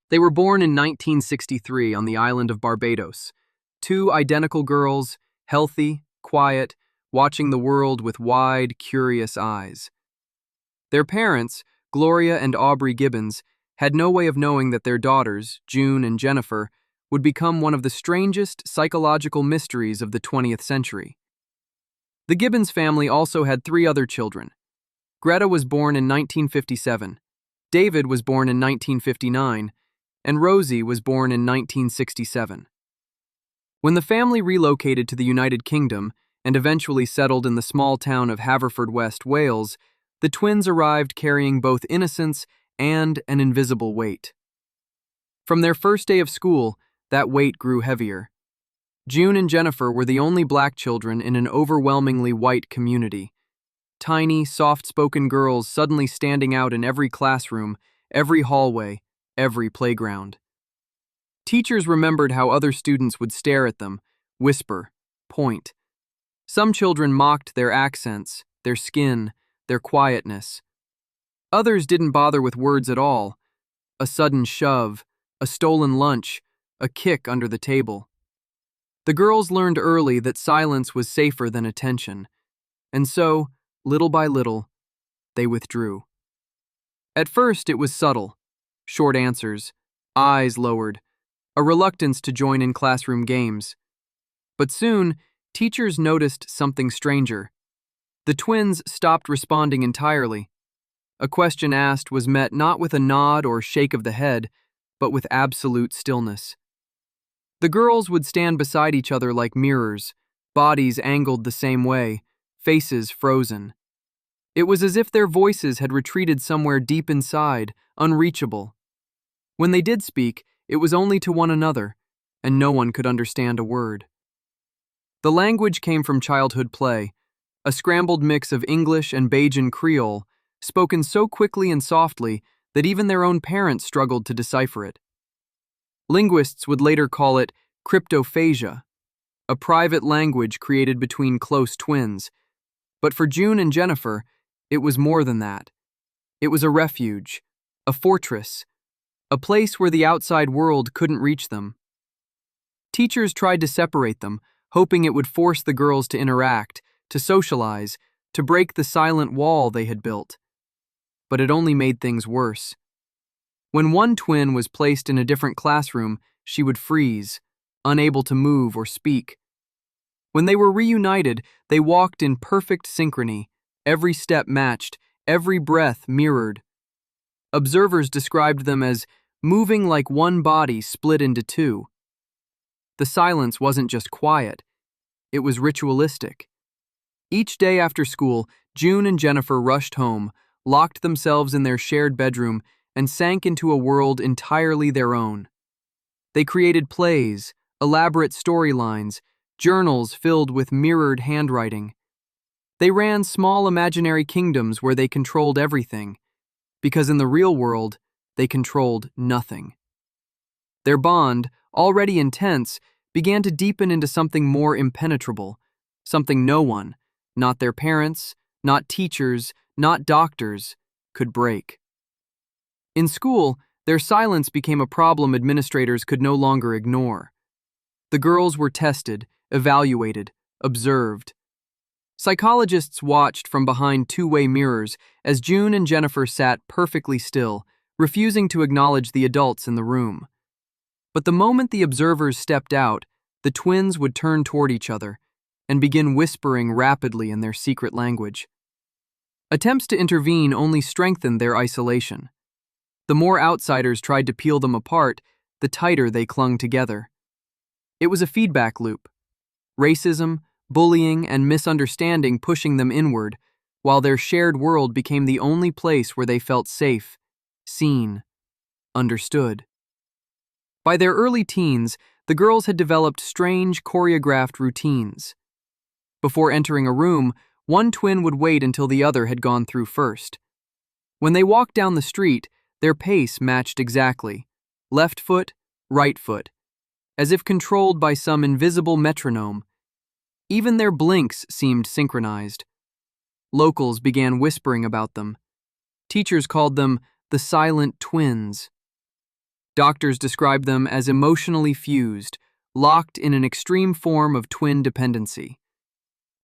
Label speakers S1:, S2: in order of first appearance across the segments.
S1: They were born in 1963 on the island of Barbados. Two identical girls, healthy, quiet, watching the world with wide, curious eyes. Their parents, Gloria and Aubrey Gibbons, had no way of knowing that their daughters, June and Jennifer, would become one of the strangest psychological mysteries of the 20th century. The Gibbons family also had three other children. Greta was born in 1957, David was born in 1959, and Rosie was born in 1967. When the family relocated to the United Kingdom and eventually settled in the small town of Haverfordwest, Wales, the twins arrived carrying both innocence and an invisible weight. From their first day of school, that weight grew heavier. June and Jennifer were the only black children in an overwhelmingly white community. Tiny, soft-spoken girls suddenly standing out in every classroom, every hallway, every playground. Teachers remembered how other students would stare at them, whisper, point. Some children mocked their accents, their skin, their quietness. Others didn't bother with words at all. A sudden shove, a stolen lunch, a kick under the table. The girls learned early that silence was safer than attention, and so, little by little, they withdrew. At first, it was subtle. Short answers, eyes lowered, a reluctance to join in classroom games. But soon, teachers noticed something stranger. The twins stopped responding entirely. A question asked was met not with a nod or shake of the head, but with absolute stillness. The girls would stand beside each other like mirrors, bodies angled the same way, faces frozen. It was as if their voices had retreated somewhere deep inside, unreachable. When they did speak, it was only to one another, and no one could understand a word. The language came from childhood play, a scrambled mix of English and Bajan Creole, spoken so quickly and softly that even their own parents struggled to decipher it. Linguists would later call it cryptophagia, a private language created between close twins. But for June and Jennifer, it was more than that. It was a refuge, a fortress, a place where the outside world couldn't reach them. Teachers tried to separate them, hoping it would force the girls to interact, to socialize, to break the silent wall they had built. But it only made things worse. When one twin was placed in a different classroom, she would freeze, unable to move or speak. When they were reunited, they walked in perfect synchrony, every step matched, every breath mirrored. Observers described them as moving like one body split into two. The silence wasn't just quiet, it was ritualistic. Each day after school, June and Jennifer rushed home, locked themselves in their shared bedroom, and sank into a world entirely their own. They created plays, elaborate storylines, journals filled with mirrored handwriting. They ran small imaginary kingdoms where they controlled everything, because in the real world, they controlled nothing. Their bond, already intense, began to deepen into something more impenetrable, something no one, not their parents, not teachers, not doctors, could break. In school, their silence became a problem administrators could no longer ignore. The girls were tested, evaluated, observed. Psychologists watched from behind two-way mirrors as June and Jennifer sat perfectly still, refusing to acknowledge the adults in the room. But the moment the observers stepped out, the twins would turn toward each other and begin whispering rapidly in their secret language. Attempts to intervene only strengthened their isolation. The more outsiders tried to peel them apart, the tighter they clung together. It was a feedback loop. Racism, bullying, and misunderstanding pushing them inward, while their shared world became the only place where they felt safe, seen, understood. By their early teens, the girls had developed strange, choreographed routines. Before entering a room, one twin would wait until the other had gone through first. When they walked down the street, their pace matched exactly, left foot, right foot, as if controlled by some invisible metronome. Even their blinks seemed synchronized. Locals began whispering about them. Teachers called them the silent twins. Doctors described them as emotionally fused, locked in an extreme form of twin dependency.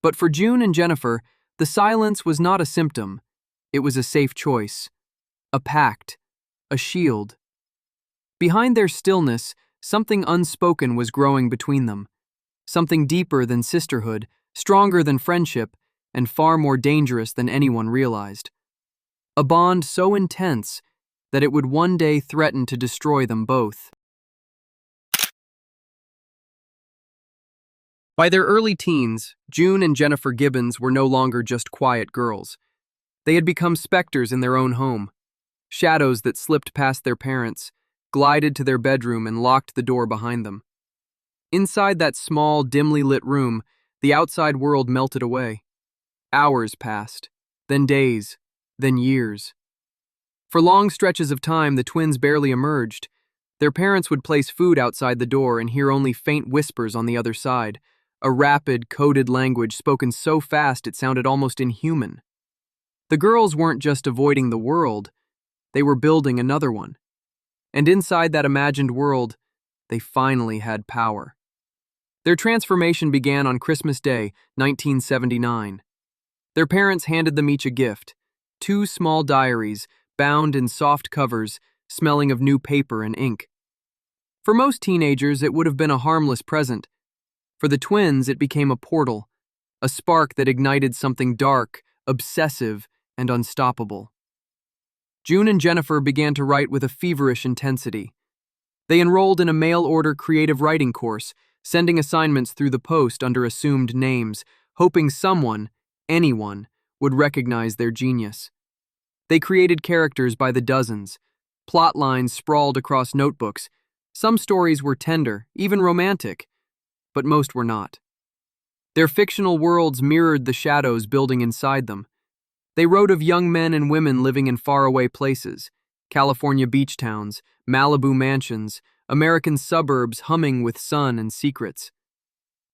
S1: But for June and Jennifer, the silence was not a symptom. It was a safe choice, a pact, a shield. Behind their stillness, something unspoken was growing between them, something deeper than sisterhood, stronger than friendship, and far more dangerous than anyone realized. A bond so intense that it would one day threaten to destroy them both. By their early teens, June and Jennifer Gibbons were no longer just quiet girls. They had become specters in their own home, shadows that slipped past their parents, glided to their bedroom, and locked the door behind them. Inside that small, dimly lit room, the outside world melted away. Hours passed, then days, then years. For long stretches of time, the twins barely emerged. Their parents would place food outside the door and hear only faint whispers on the other side, a rapid, coded language spoken so fast it sounded almost inhuman. The girls weren't just avoiding the world, they were building another one. And inside that imagined world, they finally had power. Their transformation began on Christmas Day, 1979. Their parents handed them each a gift, 2 small diaries, bound in soft covers, smelling of new paper and ink. For most teenagers, it would have been a harmless present. For the twins, it became a portal, a spark that ignited something dark, obsessive, and unstoppable. June and Jennifer began to write with a feverish intensity. They enrolled in a mail-order creative writing course, sending assignments through the post under assumed names, hoping someone, anyone, would recognize their genius. They created characters by the dozens, plot lines sprawled across notebooks. Some stories were tender, even romantic, but most were not. Their fictional worlds mirrored the shadows building inside them. They wrote of young men and women living in faraway places, California beach towns, Malibu mansions, American suburbs humming with sun and secrets.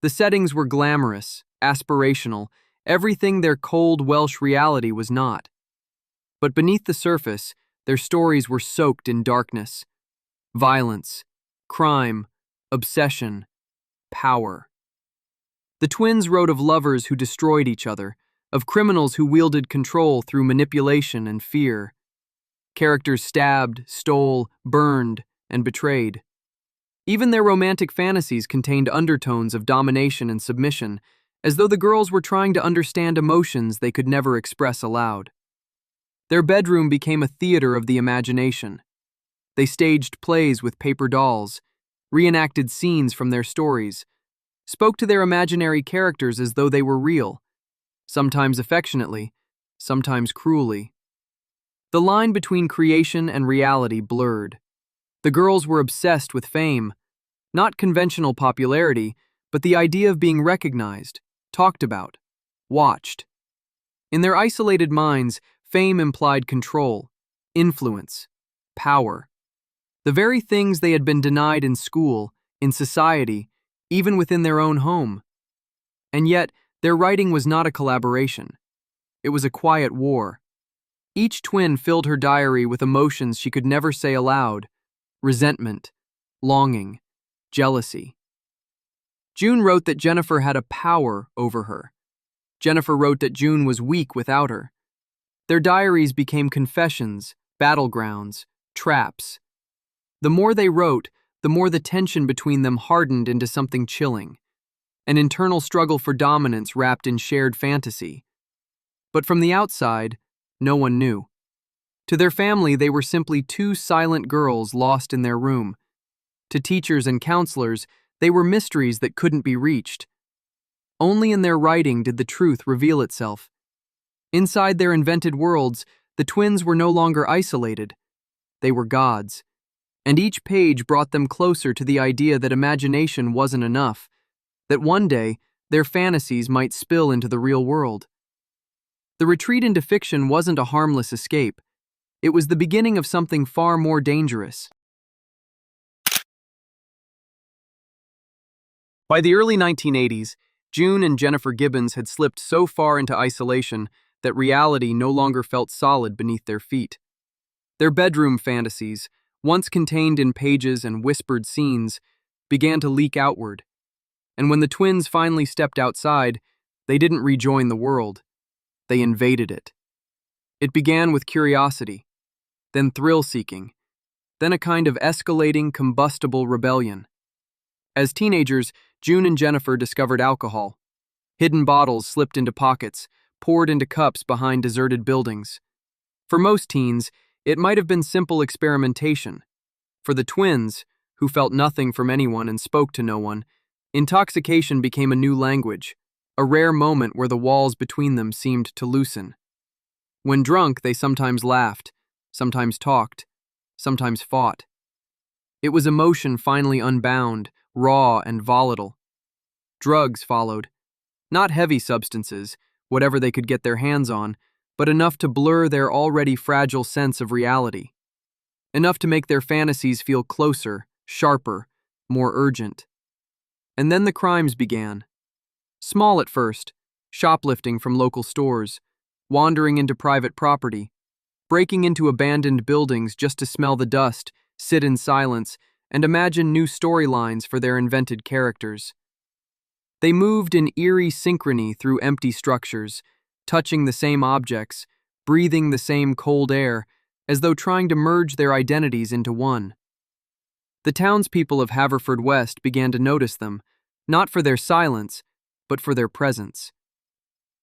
S1: The settings were glamorous, aspirational, everything their cold Welsh reality was not. But beneath the surface, their stories were soaked in darkness. Violence, crime, obsession, power. The twins wrote of lovers who destroyed each other, of criminals who wielded control through manipulation and fear. Characters stabbed, stole, burned, and betrayed. Even their romantic fantasies contained undertones of domination and submission, as though the girls were trying to understand emotions they could never express aloud. Their bedroom became a theater of the imagination. They staged plays with paper dolls, reenacted scenes from their stories, spoke to their imaginary characters as though they were real, sometimes affectionately, sometimes cruelly. The line between creation and reality blurred. The girls were obsessed with fame, not conventional popularity, but the idea of being recognized, talked about, watched. In their isolated minds, fame implied control, influence, power. The very things they had been denied in school, in society, even within their own home. And yet, their writing was not a collaboration. It was a quiet war. Each twin filled her diary with emotions she could never say aloud: resentment, longing, jealousy. June wrote that Jennifer had a power over her. Jennifer wrote that June was weak without her. Their diaries became confessions, battlegrounds, traps. The more they wrote, the more the tension between them hardened into something chilling, an internal struggle for dominance wrapped in shared fantasy. But from the outside, no one knew. To their family, they were simply 2 silent girls lost in their room. To teachers and counselors, they were mysteries that couldn't be reached. Only in their writing did the truth reveal itself. Inside their invented worlds, the twins were no longer isolated. They were gods. And each page brought them closer to the idea that imagination wasn't enough, that one day their fantasies might spill into the real world. The retreat into fiction wasn't a harmless escape. It was the beginning of something far more dangerous. By the early 1980s, June and Jennifer Gibbons had slipped so far into isolation that reality no longer felt solid beneath their feet. Their bedroom fantasies, once contained in pages and whispered scenes, began to leak outward. And when the twins finally stepped outside, they didn't rejoin the world. They invaded it. It began with curiosity, then thrill-seeking, then a kind of escalating, combustible rebellion. As teenagers, June and Jennifer discovered alcohol. Hidden bottles slipped into pockets, poured into cups behind deserted buildings. For most teens, it might have been simple experimentation. For the twins, who felt nothing from anyone and spoke to no one, intoxication became a new language, a rare moment where the walls between them seemed to loosen. When drunk, they sometimes laughed, sometimes talked, sometimes fought. It was emotion finally unbound, raw and volatile. Drugs followed. Not heavy substances, whatever they could get their hands on, but enough to blur their already fragile sense of reality. Enough to make their fantasies feel closer, sharper, more urgent. And then the crimes began. Small at first, shoplifting from local stores, wandering into private property, breaking into abandoned buildings just to smell the dust, sit in silence, and imagine new storylines for their invented characters. They moved in eerie synchrony through empty structures, touching the same objects, breathing the same cold air, as though trying to merge their identities into one. The townspeople of Haverfordwest began to notice them, not for their silence, but for their presence.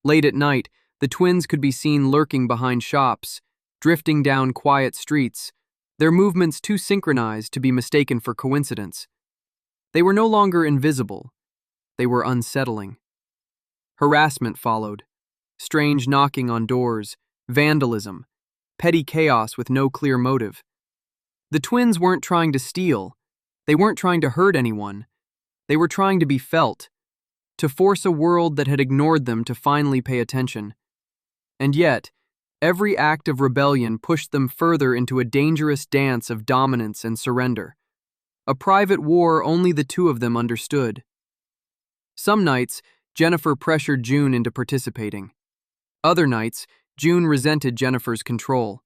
S1: Late at night, the twins could be seen lurking behind shops, drifting down quiet streets, their movements too synchronized to be mistaken for coincidence. They were no longer invisible. They were unsettling. Harassment followed. Strange knocking on doors, vandalism, petty chaos with no clear motive. The twins weren't trying to steal. They weren't trying to hurt anyone. They were trying to be felt, to force a world that had ignored them to finally pay attention. And yet, every act of rebellion pushed them further into a dangerous dance of dominance and surrender. A private war only the two of them understood. Some nights, Jennifer pressured June into participating. Other nights, June resented Jennifer's control.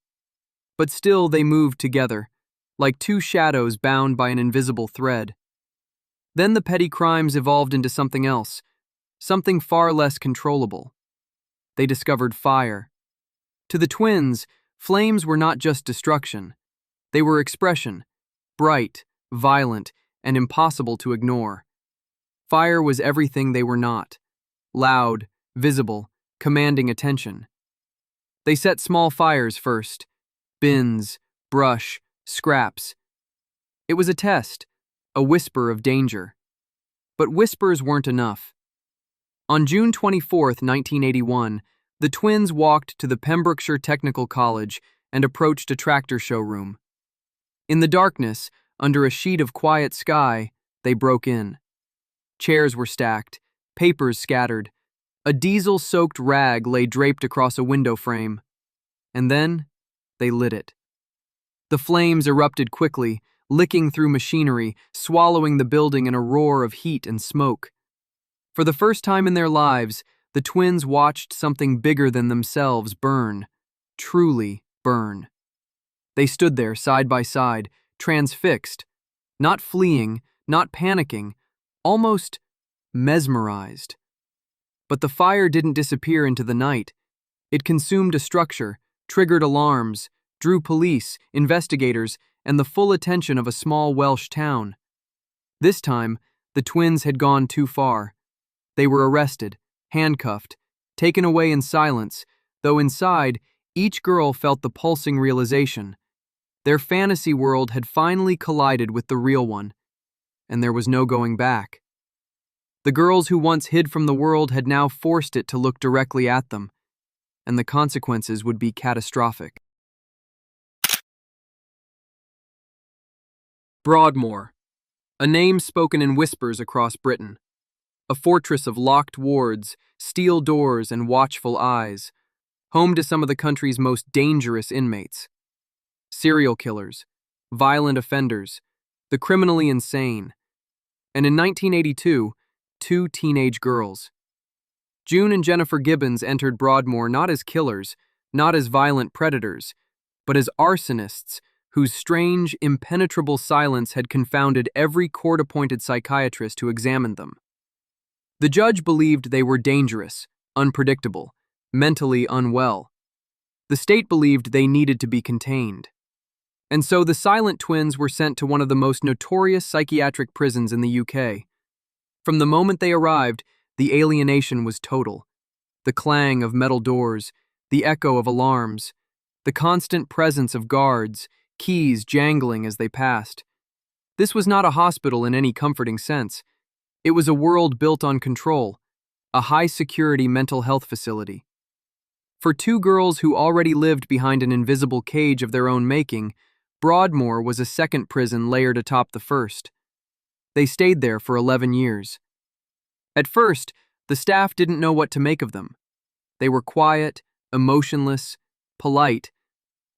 S1: But still they moved together, like two shadows bound by an invisible thread. Then the petty crimes evolved into something else, something far less controllable. They discovered fire. To the twins, flames were not just destruction. They were expression, bright, violent, and impossible to ignore. Fire was everything they were not. Loud, visible, commanding attention. They set small fires first. Bins, brush, scraps. It was a test, a whisper of danger. But whispers weren't enough. On June 24, 1981, the twins walked to the Pembrokeshire Technical College and approached a tractor showroom. In the darkness, under a sheet of quiet sky, they broke in. Chairs were stacked, papers scattered. A diesel-soaked rag lay draped across a window frame. And then, they lit it. The flames erupted quickly, licking through machinery, swallowing the building in a roar of heat and smoke. For the first time in their lives, the twins watched something bigger than themselves burn, truly burn. They stood there side by side, transfixed, not fleeing, not panicking, almost mesmerized. But the fire didn't disappear into the night. It consumed a structure, triggered alarms, drew police, investigators, and the full attention of a small Welsh town. This time, the twins had gone too far. They were arrested, handcuffed, taken away in silence, though inside, each girl felt the pulsing realization. Their fantasy world had finally collided with the real one, and there was no going back. The girls who once hid from the world had now forced it to look directly at them, and the consequences would be catastrophic. Broadmoor, a name spoken in whispers across Britain. A fortress of locked wards, steel doors, and watchful eyes, home to some of the country's most dangerous inmates. Serial killers, violent offenders, the criminally insane. And in 1982, 2 teenage girls. June and Jennifer Gibbons entered Broadmoor not as killers, not as violent predators, but as arsonists whose strange, impenetrable silence had confounded every court-appointed psychiatrist who examined them. The judge believed they were dangerous, unpredictable, mentally unwell. The state believed they needed to be contained. And so the silent twins were sent to one of the most notorious psychiatric prisons in the UK. From the moment they arrived, the alienation was total. The clang of metal doors, the echo of alarms, the constant presence of guards, keys jangling as they passed. This was not a hospital in any comforting sense. It was a world built on control, a high-security mental health facility. For two girls who already lived behind an invisible cage of their own making, Broadmoor was a second prison layered atop the first. They stayed there for 11 years. At first, the staff didn't know what to make of them. They were quiet, emotionless, polite,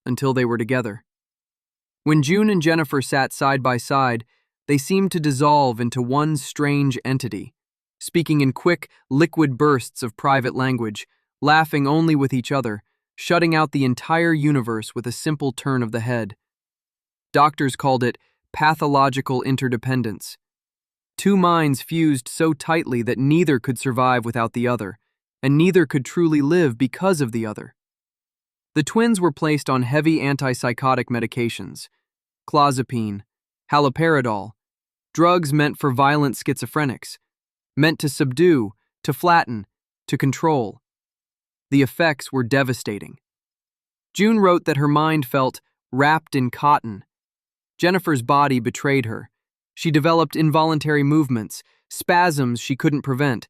S1: until they were together. When June and Jennifer sat side by side, they seemed to dissolve into one strange entity, speaking in quick, liquid bursts of private language, laughing only with each other, shutting out the entire universe with a simple turn of the head. Doctors called it pathological interdependence. Two minds fused so tightly that neither could survive without the other, and neither could truly live because of the other. The twins were placed on heavy antipsychotic medications, clozapine, haloperidol, drugs meant for violent schizophrenics, meant to subdue, to flatten, to control. The effects were devastating. June wrote that her mind felt wrapped in cotton. Jennifer's body betrayed her. She developed involuntary movements, spasms she couldn't prevent,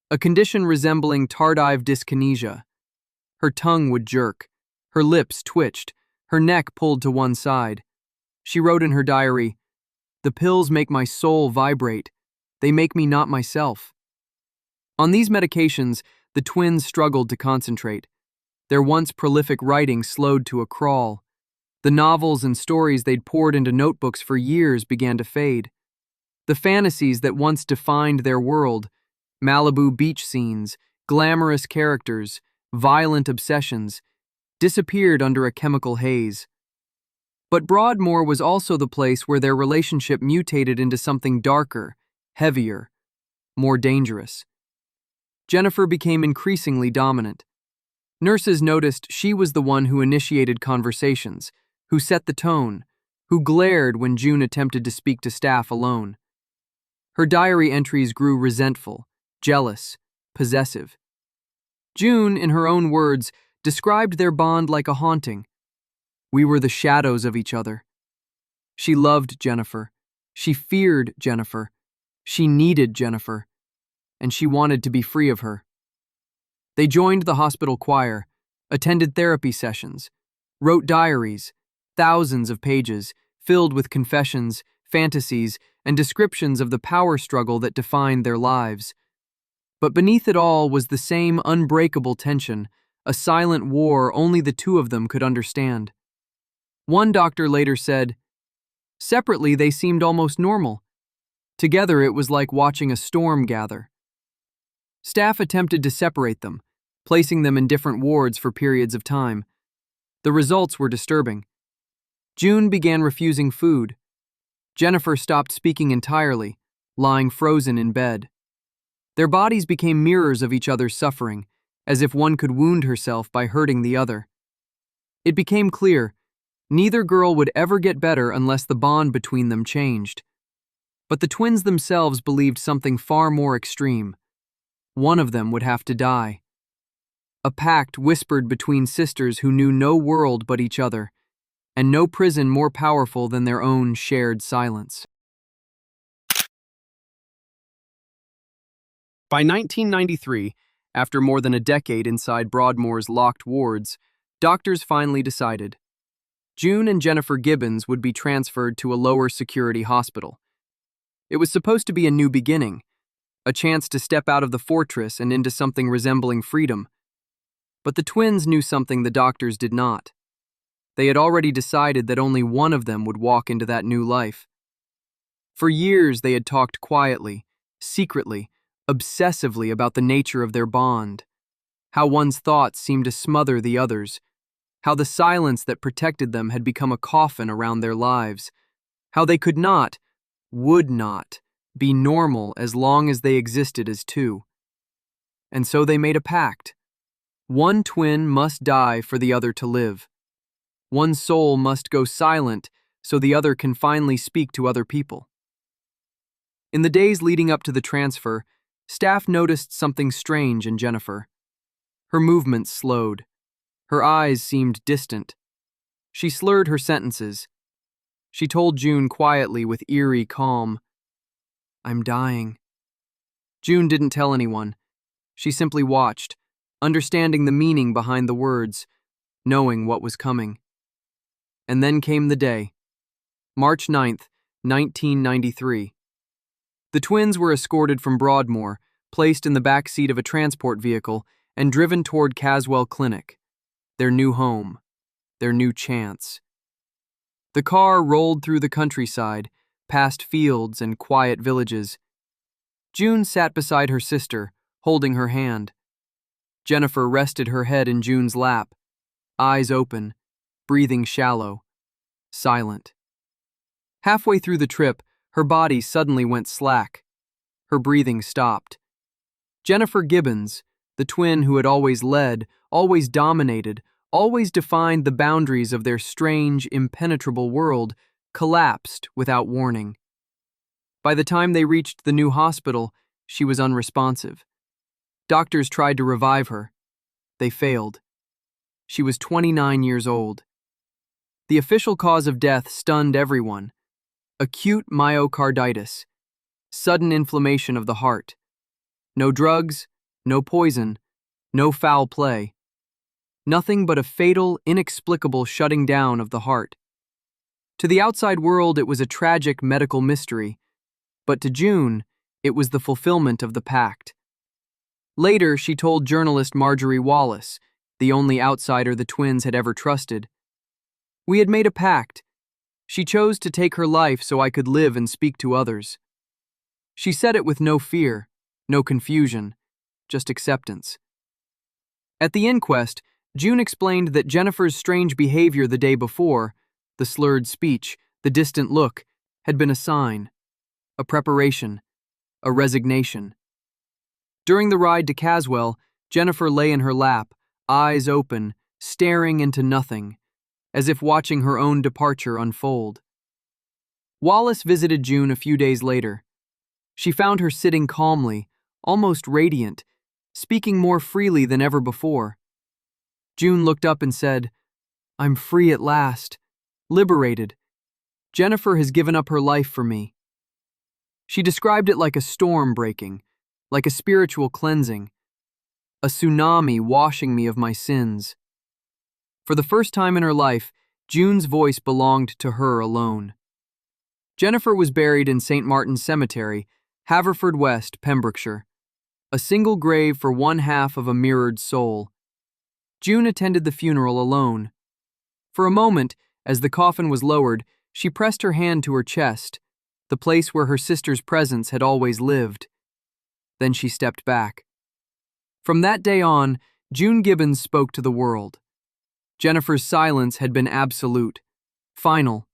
S1: a condition resembling tardive dyskinesia. Her tongue would jerk, her lips twitched, her neck pulled to one side. She wrote in her diary, "The pills make my soul vibrate. They make me not myself." On these medications, the twins struggled to concentrate. Their once prolific writing slowed to a crawl. The novels and stories they'd poured into notebooks for years began to fade. The fantasies that once defined their world, Malibu beach scenes, glamorous characters, violent obsessions, disappeared under a chemical haze. But Broadmoor was also the place where their relationship mutated into something darker, heavier, more dangerous. Jennifer became increasingly dominant. Nurses noticed she was the one who initiated conversations, who set the tone, who glared when June attempted to speak to staff alone. Her diary entries grew resentful, jealous, possessive. June, in her own words, described their bond like a haunting. We were the shadows of each other. She loved Jennifer. She feared Jennifer. She needed Jennifer. And she wanted to be free of her. They joined the hospital choir, attended therapy sessions, wrote diaries, thousands of pages, filled with confessions, fantasies, and descriptions of the power struggle that defined their lives. But beneath it all was the same unbreakable tension, a silent war only the two of them could understand. One doctor later said, "Separately they seemed almost normal. Together it was like watching a storm gather." Staff attempted to separate them, placing them in different wards for periods of time. The results were disturbing. June began refusing food. Jennifer stopped speaking entirely, lying frozen in bed. Their bodies became mirrors of each other's suffering, as if one could wound herself by hurting the other. It became clear, neither girl would ever get better unless the bond between them changed. But the twins themselves believed something far more extreme. One of them would have to die. A pact whispered between sisters who knew no world but each other, and no prison more powerful than their own shared silence. By 1993, after more than a decade inside Broadmoor's locked wards, doctors finally decided. June and Jennifer Gibbons would be transferred to a lower security hospital. It was supposed to be a new beginning, a chance to step out of the fortress and into something resembling freedom. But the twins knew something the doctors did not. They had already decided that only one of them would walk into that new life. For years they had talked quietly, secretly, obsessively about the nature of their bond, how one's thoughts seemed to smother the other's, how the silence that protected them had become a coffin around their lives, how they could not, would not, be normal as long as they existed as two. And so they made a pact. One twin must die for the other to live. One soul must go silent so the other can finally speak to other people. In the days leading up to the transfer, staff noticed something strange in Jennifer. Her movements slowed. Her eyes seemed distant. She slurred her sentences. She told June quietly with eerie calm, "I'm dying." June didn't tell anyone. She simply watched, understanding the meaning behind the words, knowing what was coming. And then came the day. March 9th, 1993. The twins were escorted from Broadmoor, placed in the back seat of a transport vehicle, and driven toward Caswell Clinic, their new home, their new chance. The car rolled through the countryside, past fields and quiet villages. June sat beside her sister, holding her hand. Jennifer rested her head in June's lap, eyes open, breathing shallow, silent. Halfway through the trip, her body suddenly went slack. Her breathing stopped. Jennifer Gibbons, the twin who had always led, always dominated, always defined the boundaries of their strange, impenetrable world, collapsed without warning. By the time they reached the new hospital, she was unresponsive. Doctors tried to revive her. They failed. She was 29 years old. The official cause of death stunned everyone. Acute myocarditis, sudden inflammation of the heart. No drugs, no poison, no foul play. Nothing but a fatal, inexplicable shutting down of the heart. To the outside world, it was a tragic medical mystery, but to June, it was the fulfillment of the pact. Later, she told journalist Marjorie Wallace, the only outsider the twins had ever trusted, "We had made a pact. She chose to take her life so I could live and speak to others." She said it with no fear, no confusion, just acceptance. At the inquest, June explained that Jennifer's strange behavior the day before, the slurred speech, the distant look, had been a sign, a preparation, a resignation. During the ride to Caswell, Jennifer lay in her lap, eyes open, staring into nothing, as if watching her own departure unfold. Wallace visited June a few days later. She found her sitting calmly, almost radiant, speaking more freely than ever before. June looked up and said, "I'm free at last, liberated. Jennifer has given up her life for me." She described it like a storm breaking, like a spiritual cleansing, a tsunami washing me of my sins. For the first time in her life, June's voice belonged to her alone. Jennifer was buried in St. Martin's Cemetery, Haverfordwest, Pembrokeshire, a single grave for one half of a mirrored soul. June attended the funeral alone. For a moment, as the coffin was lowered, she pressed her hand to her chest, the place where her sister's presence had always lived. Then she stepped back. From that day on, June Gibbons spoke to the world. Jennifer's silence had been absolute, final,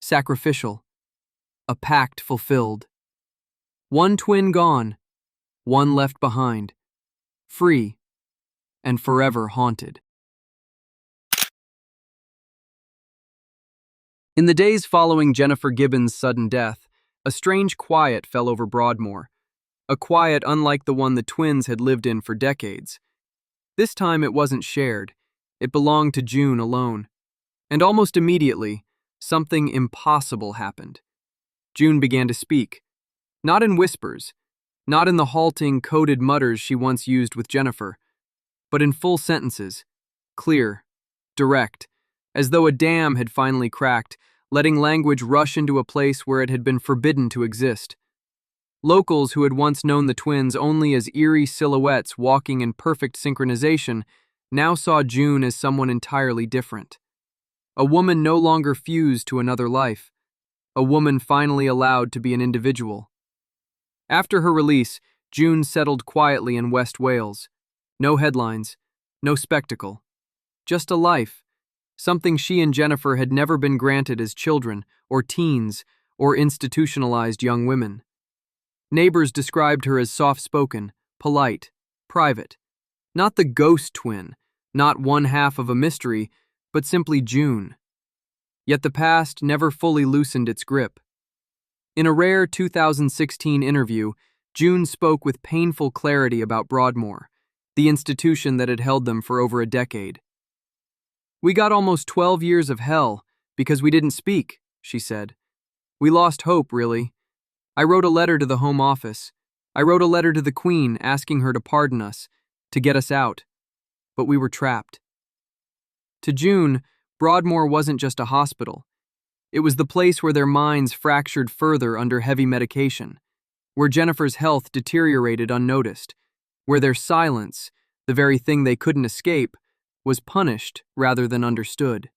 S1: sacrificial, a pact fulfilled. One twin gone, one left behind, free and forever haunted. In the days following Jennifer Gibbons' sudden death, a strange quiet fell over Broadmoor, a quiet unlike the one the twins had lived in for decades. This time it wasn't shared. It belonged to June alone. And almost immediately, something impossible happened. June began to speak. Not in whispers, not in the halting, coded mutters she once used with Jennifer, but in full sentences, clear, direct, as though a dam had finally cracked, letting language rush into a place where it had been forbidden to exist. Locals who had once known the twins only as eerie silhouettes walking in perfect synchronization now saw June as someone entirely different. A woman no longer fused to another life. A woman finally allowed to be an individual. After her release, June settled quietly in West Wales. No headlines, no spectacle. Just a life, something she and Jennifer had never been granted as children or teens or institutionalized young women. Neighbors described her as soft-spoken, polite, private. Not the ghost twin, not one half of a mystery, but simply June. Yet the past never fully loosened its grip. In a rare 2016 interview, June spoke with painful clarity about Broadmoor, the institution that had held them for over a decade. "We got almost 12 years of hell because we didn't speak," she said. "We lost hope, really. I wrote a letter to the Home Office. I wrote a letter to the Queen asking her to pardon us, to get us out. But we were trapped." To June, Broadmoor wasn't just a hospital. It was the place where their minds fractured further under heavy medication, where Jennifer's health deteriorated unnoticed, where their silence, the very thing they couldn't escape, was punished rather than understood.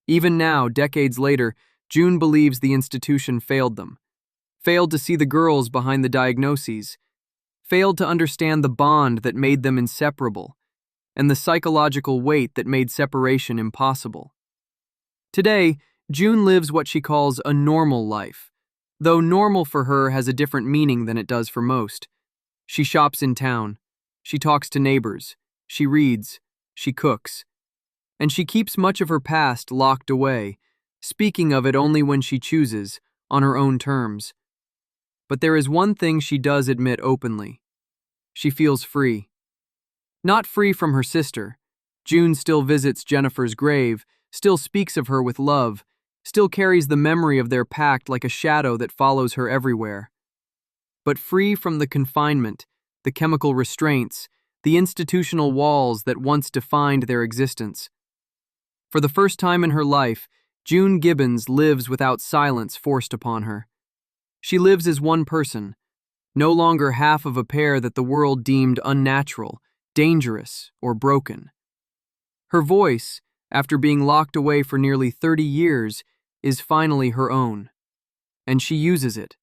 S1: Even now, decades later, June believes the institution failed them, failed to see the girls behind the diagnoses, failed to understand the bond that made them inseparable, and the psychological weight that made separation impossible. Today, June lives what she calls a normal life, though normal for her has a different meaning than it does for most. She shops in town, she talks to neighbors, she reads, she cooks, and she keeps much of her past locked away, speaking of it only when she chooses, on her own terms. But there is one thing she does admit openly. She feels free. Not free from her sister. June still visits Jennifer's grave, still speaks of her with love, still carries the memory of their pact like a shadow that follows her everywhere. But free from the confinement, the chemical restraints, the institutional walls that once defined their existence. For the first time in her life, June Gibbons lives without silence forced upon her. She lives as one person, no longer half of a pair that the world deemed unnatural, dangerous, or broken. Her voice, after being locked away for nearly 30 years, is finally her own. And she uses it,